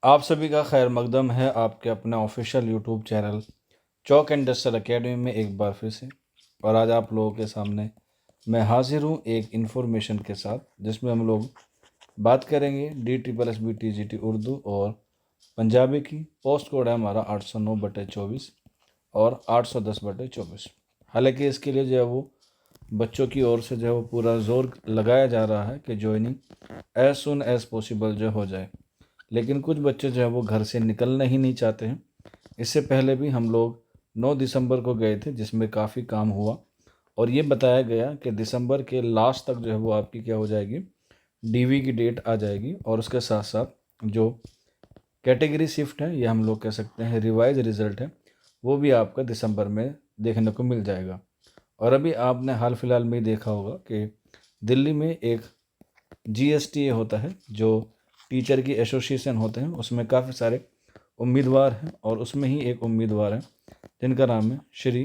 आप सभी का खैर मकदम है आपके अपने official YouTube channel chalk and duster academy में एक बार फिर से। और आज आप लोगों के सामने मैं हाजिर हूँ एक इन्फॉर्मेशन के साथ, जिसमें हम लोग बात करेंगे DSSB-TGT उर्दू और पंजाबी की। पोस्ट कोड है हमारा 809/24 और 810/24। हालांकि इसके लिए जो है वो बच्चों की ओर से जो है वो पूरा जोर लगाया जा रहा है कि joining as soon as possible जो हो जाए, लेकिन कुछ बच्चे जो है वो घर से निकलना ही नहीं चाहते हैं। इससे पहले भी हम लोग 9 दिसंबर को गए थे, जिसमें काफ़ी काम हुआ और ये बताया गया कि दिसंबर के लास्ट तक जो है वो आपकी क्या हो जाएगी, DV की डेट आ जाएगी। और उसके साथ साथ जो कैटेगरी शिफ्ट है, ये हम लोग कह सकते हैं रिवाइज रिजल्ट है, वो भी आपका दिसंबर में देखने को मिल जाएगा। और अभी आपने हाल फिलहाल में ही देखा होगा कि दिल्ली में एक GSTA होता है, जो टीचर की एसोसिएशन होते हैं, उसमें काफ़ी सारे उम्मीदवार हैं और उसमें ही एक उम्मीदवार हैं जिनका नाम है श्री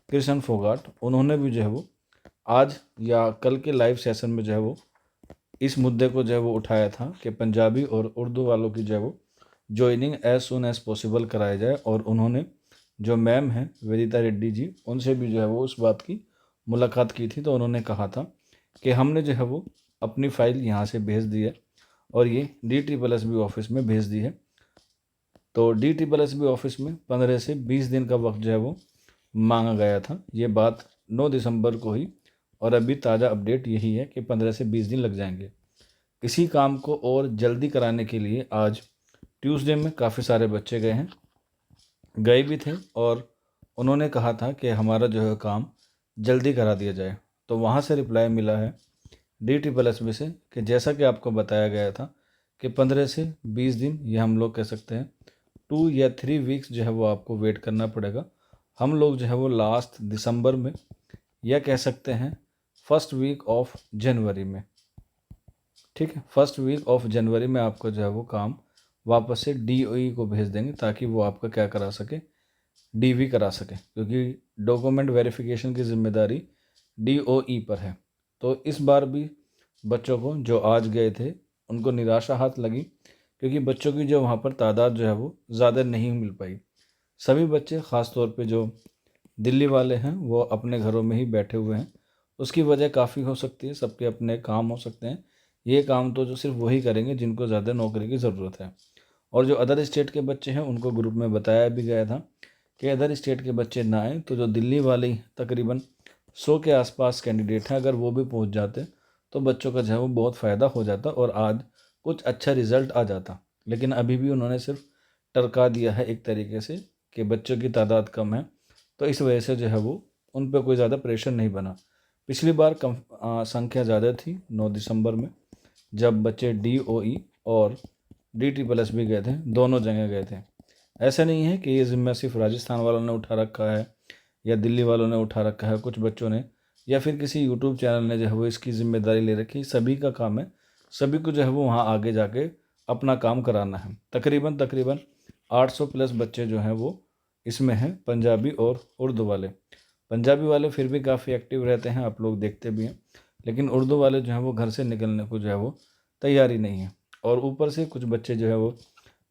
कृष्ण फोगाट। उन्होंने भी जो है वो आज या कल के लाइव सेशन में जो है वो इस मुद्दे को जो है वो उठाया था कि पंजाबी और उर्दू वालों की जो है वो joining as soon as possible कराया जाए। और उन्होंने जो मैम हैं वेदिता रेड्डी जी, उनसे भी जो है वो उस बात की मुलाकात की थी। तो उन्होंने कहा था कि हमने जो है वो अपनी फ़ाइल यहाँ से भेज दी है और ये DSSB ऑफिस में भेज दी है। तो DSSB ऑफिस में 15 से 20 दिन का वक्त जो है वो मांगा गया था। ये बात 9 दिसंबर को ही, और अभी ताज़ा अपडेट यही है कि 15 से 20 दिन लग जाएंगे। इसी काम को और जल्दी कराने के लिए आज ट्यूसडे में काफ़ी सारे बच्चे गए भी थे और उन्होंने कहा था कि हमारा जो है काम जल्दी करा दिया जाए। तो वहाँ से रिप्लाई मिला है DSSB से कि जैसा कि आपको बताया गया था कि 15 से 20 दिन, ये हम लोग कह सकते हैं 2 या 3 वीक्स जो है वो आपको वेट करना पड़ेगा। हम लोग जो है वो लास्ट दिसंबर में, या कह सकते हैं फर्स्ट वीक ऑफ जनवरी में, ठीक है, फर्स्ट वीक ऑफ जनवरी में आपको जो है वो काम वापस से DOE को भेज देंगे, ताकि वो आपका क्या करा सके, DV करा सके, क्योंकि डॉक्यूमेंट वेरिफिकेशन की जिम्मेदारी DOE पर है। तो इस बार भी बच्चों को जो आज गए थे उनको निराशा हाथ लगी, क्योंकि बच्चों की जो वहाँ पर तादाद जो है वो ज़्यादा नहीं मिल पाई। सभी बच्चे ख़ास तौर पे जो दिल्ली वाले हैं वो अपने घरों में ही बैठे हुए हैं। उसकी वजह काफ़ी हो सकती है, सबके अपने काम हो सकते हैं। ये काम तो जो सिर्फ वही करेंगे जिनको ज़्यादा नौकरी की ज़रूरत है। और जो अदर स्टेट के बच्चे हैं उनको ग्रुप में बताया भी गया था कि अदर स्टेट के बच्चे ना आए, तो जो दिल्ली वाले ही तकरीबन 100 के आसपास कैंडिडेट हैं, अगर वो भी पहुंच जाते तो बच्चों का जो है वो बहुत फ़ायदा हो जाता और आज कुछ अच्छा रिज़ल्ट आ जाता। लेकिन अभी भी उन्होंने सिर्फ टरका दिया है एक तरीके से कि बच्चों की तादाद कम है, तो इस वजह से जो है वो उन पर कोई ज़्यादा प्रेशर नहीं बना। पिछली बार संख्या ज़्यादा थी 9 दिसंबर में, जब बच्चे DOE और DSSB गए थे, दोनों जगह गए थे। ऐसा नहीं है कि ये ज़िम्मा सिर्फ राजस्थान वालों ने उठा रखा है या दिल्ली वालों ने उठा रखा है, कुछ बच्चों ने या फिर किसी यूट्यूब चैनल ने जो है वो इसकी ज़िम्मेदारी ले रखी। सभी का काम है, सभी को जो है वो वहाँ आगे जाके अपना काम कराना है। तकरीबन तकरीबन 800 प्लस बच्चे जो हैं वो इसमें हैं, पंजाबी और उर्दू वाले। पंजाबी वाले फिर भी काफ़ी एक्टिव रहते हैं, आप लोग देखते भी हैं, लेकिन उर्दू वाले जो हैं वो घर से निकलने को जो है वो तैयारी नहीं है। और ऊपर से कुछ बच्चे जो है वो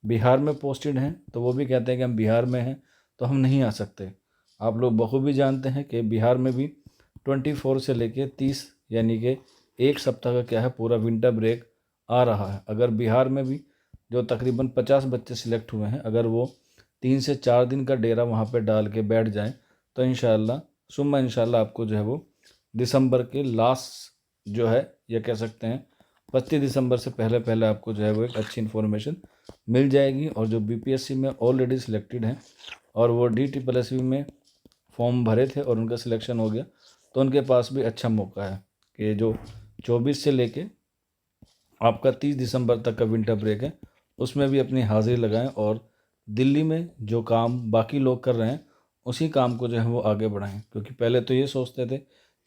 बिहार में पोस्टेड हैं, तो वो भी कहते हैं कि हम बिहार में हैं तो हम नहीं आ सकते। आप लोग बखूबी जानते हैं कि बिहार में भी 24 से लेके 30, यानी कि एक सप्ताह का क्या है पूरा विंटर ब्रेक आ रहा है। अगर बिहार में भी जो तकरीबन 50 बच्चे सिलेक्ट हुए हैं, अगर वो 3 से 4 दिन का डेरा वहाँ पे डाल के बैठ जाएं, तो इंशाल्लाह सुम्मा इंशाल्लाह आपको जो है वो दिसंबर के लास्ट जो है, या कह सकते हैं 25 दिसंबर से पहले पहले आपको जो है वो एक अच्छी इन्फॉर्मेशन मिल जाएगी। और जो BPSC में ऑलरेडी सिलेक्टेड हैं और वो DSSB में फॉर्म भरे थे और उनका सिलेक्शन हो गया, तो उनके पास भी अच्छा मौका है कि जो 24 से लेके आपका 30 दिसंबर तक का विंटर ब्रेक है, उसमें भी अपनी हाज़िरी लगाएं और दिल्ली में जो काम बाकी लोग कर रहे हैं उसी काम को जो है वो आगे बढ़ाएं। क्योंकि पहले तो ये सोचते थे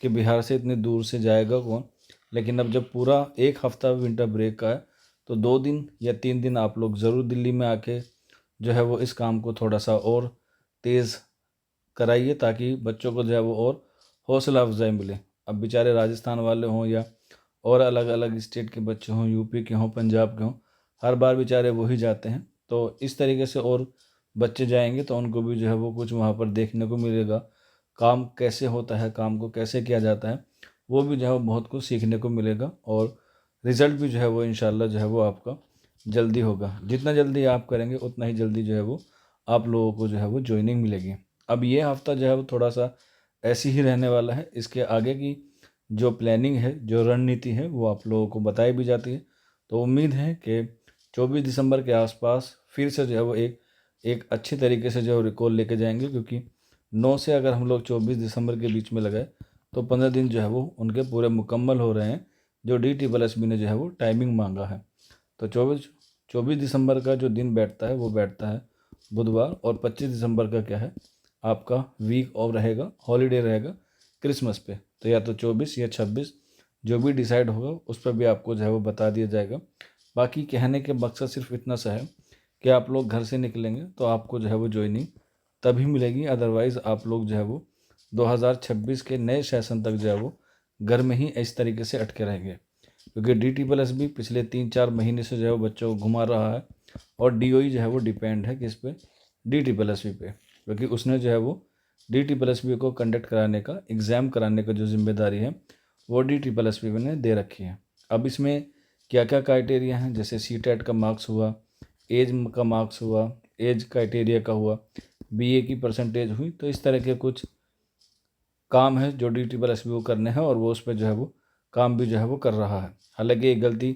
कि बिहार से इतनी दूर से जाएगा कौन, लेकिन अब जब पूरा एक हफ़्ता विंटर ब्रेक का है, तो 2 दिन या 3 दिन आप लोग ज़रूर दिल्ली में आके जो है वो इस काम को थोड़ा सा और तेज़ कराइए, ताकि बच्चों को जो है वो और हौसला अफजाई मिले। अब बेचारे राजस्थान वाले हों या और अलग अलग स्टेट के बच्चे हों, यूपी के हों, पंजाब के हों, हर बार बेचारे वो ही जाते हैं। तो इस तरीके से और बच्चे जाएंगे तो उनको भी जो है वो कुछ वहाँ पर देखने को मिलेगा, काम कैसे होता है, काम को कैसे किया जाता है, वो भी जो है वो बहुत कुछ सीखने को मिलेगा। और रिज़ल्ट भी जो है वो इंशाल्लाह जो है वो आपका जल्दी होगा। जितना जल्दी आप करेंगे उतना ही जल्दी जो है वो आप लोगों को जो है वो जॉइनिंग मिलेगी। अब ये हफ़्ता जो है वो थोड़ा-सा ऐसे ही रहने वाला है। इसके आगे की जो प्लानिंग है, जो रणनीति है, वो आप लोगों को बताई भी जाती है। तो उम्मीद है कि 24 दिसंबर के आसपास फिर से जो है वो एक एक अच्छी तरीके से जो है रिकॉल लेके जाएँगे, क्योंकि 9 से अगर हम लोग 24 दिसंबर के बीच में लगाए तो 15 दिन जो है वो उनके पूरे मुकम्मल हो रहे हैं, जो DTSSB ने जो है वो टाइमिंग माँगा है। तो 24 दिसंबर का जो दिन बैठता है वो बैठता है बुधवार, और 25 दिसंबर का क्या है, आपका वीक ऑफ रहेगा, हॉलीडे रहेगा क्रिसमस पे। तो या तो 24 या 26 जो भी डिसाइड होगा उस पर भी आपको जो है वो बता दिया जाएगा। बाकी कहने के मकसद सिर्फ इतना सा है कि आप लोग घर से निकलेंगे तो आपको जो है वो ज्वाइनिंग तभी मिलेगी, अदरवाइज़ आप लोग जो है वो 2026 के नए सेशन तक जो है वो घर में ही इस तरीके से अटके रहेंगे। क्योंकि DTSSB पिछले 3-4 महीने से जो है वो बच्चों को घुमा रहा है, और DOE जो है वो डिपेंड है किस पे, DTSSB पे, क्योंकि उसने जो है वो DTSSB को कंडक्ट कराने का, एग्ज़ाम कराने का जो जिम्मेदारी है वो DTSSB ने दे रखी है। अब इसमें क्या क्या क्राइटेरिया हैं, जैसे CTET का मार्क्स हुआ, एज का मार्क्स हुआ, एज क्राइटेरिया का हुआ, BA की परसेंटेज हुई, तो इस तरह के कुछ काम है जो DTSSB को करने हैं, और वो उस पर जो है वो काम भी जो है वो कर रहा है। हालांकि ये गलती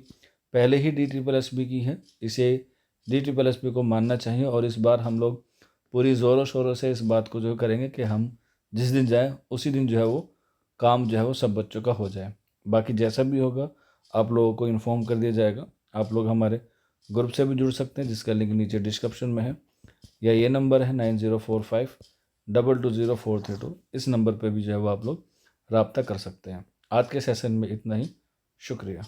पहले ही DTSSB की है, इसे DTSSB को मानना चाहिए, और इस बार हम लोग पूरी ज़ोरों शोरों से इस बात को जो करेंगे कि हम जिस दिन जाएँ उसी दिन जो है वो काम जो है वो सब बच्चों का हो जाए। बाकी जैसा भी होगा आप लोगों को इन्फॉर्म कर दिया जाएगा। आप लोग हमारे ग्रुप से भी जुड़ सकते हैं, जिसका लिंक नीचे डिस्क्रिप्शन में है, या ये नंबर है 9045220432। इस नंबर पे भी जो है वो आप लोग रब्ता कर सकते हैं। आज के सेशन में इतना ही। शुक्रिया।